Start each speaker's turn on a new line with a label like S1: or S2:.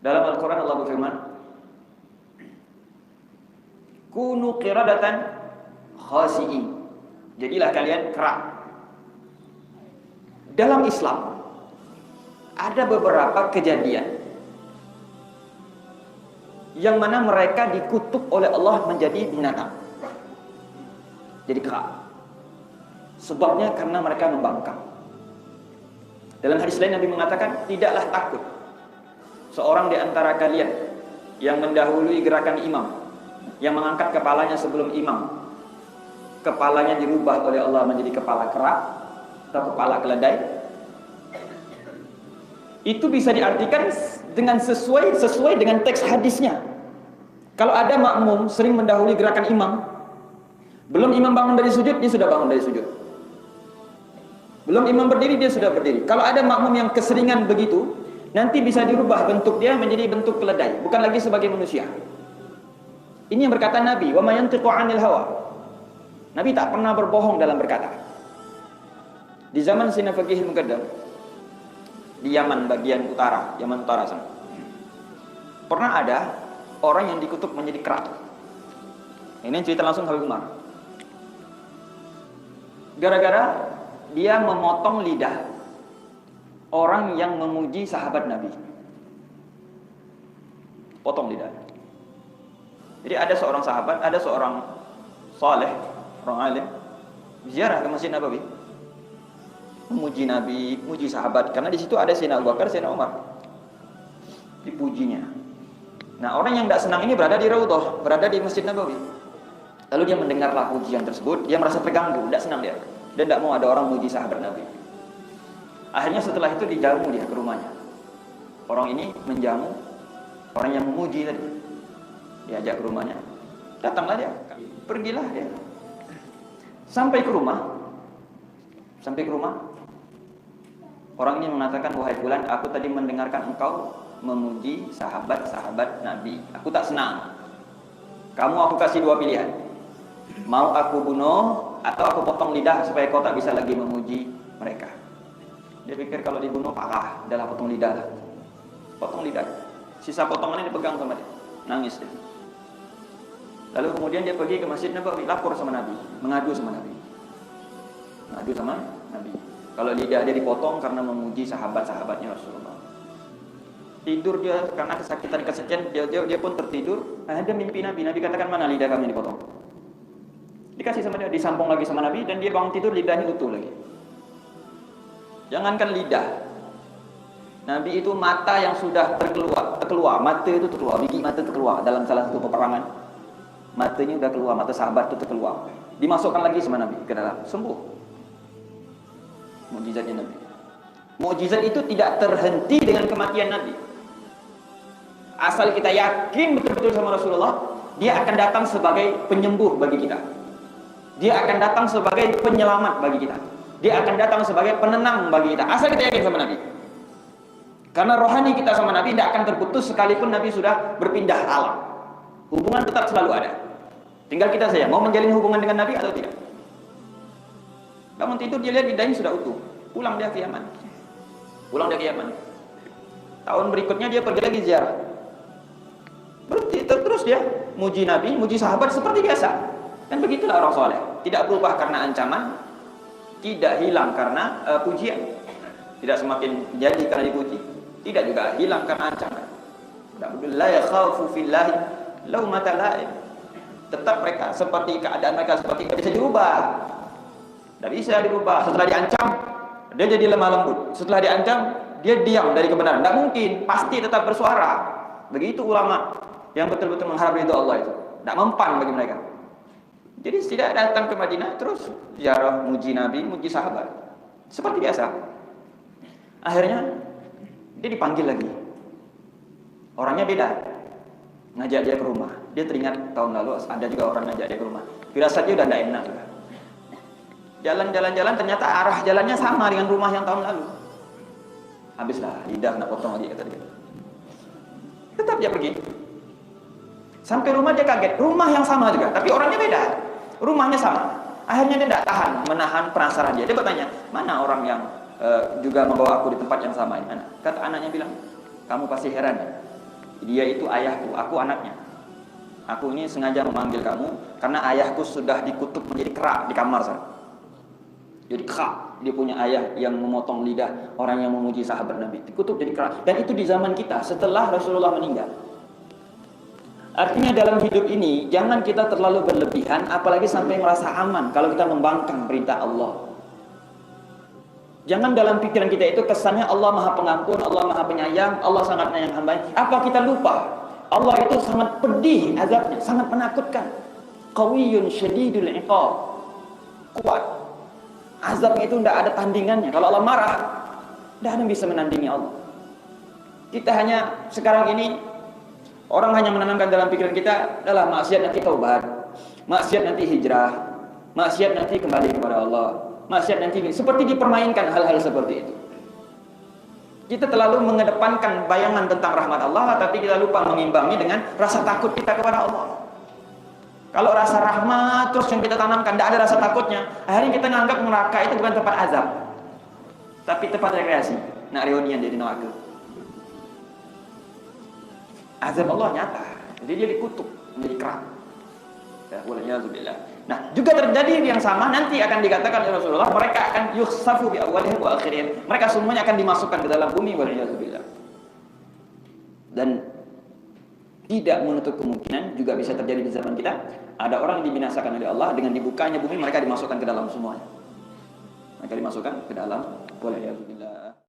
S1: Dalam Al-Quran Allah berfirman, kunu qiradatan khasi'in. Jadilah kalian kera. Dalam Islam ada beberapa kejadian yang mana mereka dikutuk oleh Allah menjadi binatang, jadi kera. Sebabnya karena mereka membangkang. Dalam hadis lain Nabi mengatakan, tidaklah takut seorang di antara kalian yang mendahului gerakan imam, yang mengangkat kepalanya sebelum imam, kepalanya dirubah oleh Allah menjadi kepala kera atau kepala keledai. Itu bisa diartikan dengan sesuai dengan teks hadisnya. Kalau ada makmum sering mendahului gerakan imam, belum imam bangun dari sujud, dia sudah bangun dari sujud. Belum imam berdiri, dia sudah berdiri. Kalau ada makmum yang keseringan begitu, nanti bisa dirubah bentuk dia menjadi bentuk keledai, bukan lagi sebagai manusia. Ini yang berkata Nabi, wa ma yantiqu 'anil hawa. Nabi tak pernah berbohong dalam berkata. Di zaman Sina Faqih Muqaddam, di Yaman bagian utara, Yaman utara sana, pernah ada orang yang dikutuk menjadi kera. Ini cerita langsung Habib Umar. Gara-gara dia memotong lidah orang yang memuji sahabat Nabi. Potong lidah. Jadi ada seorang sahabat, ada seorang saleh, orang alim, ziarah ke Masjid Nabawi, memuji Nabi, muji sahabat, karena di situ ada Sayyidina Abu Bakar, Sayyidina Umar, dipujinya. Nah, orang yang tidak senang ini berada di Raudhah, berada di Masjid Nabawi. Lalu dia mendengarlah pujian tersebut, dia merasa terganggu, tidak senang dia, dan tidak mau ada orang muji sahabat Nabi. Akhirnya setelah itu dijamu dia ke rumahnya. Orang ini menjamu orang yang memuji tadi, diajak ke rumahnya. Datanglah dia, pergilah dia. Sampai ke rumah, orang ini mengatakan, wahai fulan, aku tadi mendengarkan engkau memuji sahabat-sahabat Nabi. Aku tak senang. Kamu aku kasih dua pilihan. Mau aku bunuh atau aku potong lidah supaya kau tak bisa lagi memuji mereka. Dia pikir kalau dibunuh parah, adalah potong lidah lah. Potong lidah. Sisa potongannya dipegang sama dia. Nangis dia. Lalu kemudian dia pergi ke Masjid Nabawi, lapor sama Nabi, mengadu sama Nabi. Mengadu sama Nabi. Kalau lidah dia dipotong karena memuji sahabat-sahabatnya Rasulullah. Tidur dia karena kesakitan dia pun tertidur. Ada mimpi Nabi. Nabi katakan, mana lidah kami dipotong? Dikasih sama dia, disambung lagi sama Nabi, dan dia bangun tidur lidahnya utuh lagi. Jangankan lidah, Nabi itu mata yang sudah terkeluar, mata itu terkeluar, biji mata terkeluar dalam salah satu peperangan. Matanya sudah keluar, mata sahabat itu terkeluar. Dimasukkan lagi sama Nabi ke dalam, sembuh. Mukjizatnya Nabi. Mukjizat itu tidak terhenti dengan kematian Nabi. Asal kita yakin betul-betul sama Rasulullah, dia akan datang sebagai penyembuh bagi kita. Dia akan datang sebagai penyelamat bagi kita. Dia akan datang sebagai penenang bagi kita. Asal kita yakin sama Nabi. Karena rohani kita sama Nabi tidak akan terputus sekalipun Nabi sudah berpindah alam. Hubungan tetap selalu ada. Tinggal kita saja mau menjalin hubungan dengan Nabi atau tidak. Bangun tidur dia lihat lidahnya sudah utuh. Pulang dia ke Yaman. Tahun berikutnya dia pergi lagi ziarah. Berarti terus dia muji Nabi, muji sahabat seperti biasa. Kan begitulah orang soleh. Tidak berubah karena ancaman, tidak hilang karena pujian, tidak semakin jadi karena dipuji, tidak juga hilang karena ancaman. La yakhafu fillahi laumata laim. Tetap mereka seperti keadaan mereka seperti tidak bisa dirubah. Tidak bisa dirubah. Setelah diancam, dia jadi lemah lembut. Setelah diancam, dia diam dari kebenaran. Tidak mungkin, pasti tetap bersuara. Begitu ulama yang betul-betul mengharap ridho Allah itu. Tidak mempan bagi mereka. Jadi tidak datang ke Madinah terus ziarah, muji Nabi, muji sahabat seperti biasa. Akhirnya dia dipanggil lagi. Orangnya beda. Ngajak dia ke rumah. Dia teringat tahun lalu ada juga orang ngajak dia ke rumah. Firasatnya udah tidak enak. Jalan-jalan ternyata arah jalannya sama dengan rumah yang tahun lalu. Habislah lidah nak potong lagi kata dia. Tetap dia pergi. Sampai rumah dia kaget. Rumah yang sama juga, tapi orangnya beda. Rumahnya sama. Akhirnya dia tidak tahan menahan penasaran dia. Dia bertanya, mana orang yang juga membawa aku di tempat yang sama ini? Kata anaknya bilang, kamu pasti heran ya. Dia itu ayahku, aku anaknya. Aku ini sengaja memanggil kamu karena ayahku sudah dikutuk menjadi kera di kamar sana. Jadi kera, dia punya ayah yang memotong lidah orang yang memuji sahabat Nabi, dikutuk jadi kera. Dan itu di zaman kita setelah Rasulullah meninggal. Artinya dalam hidup ini jangan kita terlalu berlebihan, apalagi sampai merasa aman kalau kita membangkang perintah Allah. Jangan dalam pikiran kita itu kesannya Allah Maha Pengampun, Allah Maha Penyayang, Allah sangat menyayang hamba. Apa kita lupa? Allah itu sangat pedih azabnya, sangat menakutkan. Qawiyyun syadidul iqab. Kuat. Azabnya itu tidak ada tandingannya. Kalau Allah marah, tidak ada yang bisa menandingi Allah. Kita hanya sekarang ini orang hanya menanamkan dalam pikiran kita adalah maksiat nanti taubat, maksiat nanti hijrah, maksiat nanti kembali kepada Allah, maksiat nanti seperti dipermainkan hal-hal seperti itu. Kita terlalu mengedepankan bayangan tentang rahmat Allah, tapi kita lupa mengimbangi dengan rasa takut kita kepada Allah. Kalau rasa rahmat terus yang kita tanamkan, tidak ada rasa takutnya, akhirnya kita menganggap neraka itu bukan tempat azab, tapi tempat rekreasi. Nak reunian jadi neraka. Azab Allah nyata, jadi dia dikutuk menjadi kera. Nah, juga terjadi yang sama nanti akan dikatakan oleh Rasulullah, mereka akan yukhsafu bi awwalihim wa akhirihim. Mereka semuanya akan dimasukkan ke dalam bumi waliyadzubillah. Dan tidak menutup kemungkinan juga bisa terjadi di zaman kita, ada orang yang dibinasakan oleh Allah dengan dibukanya bumi, mereka dimasukkan ke dalam semuanya. Mereka dimasukkan ke dalam waliyadzubillah.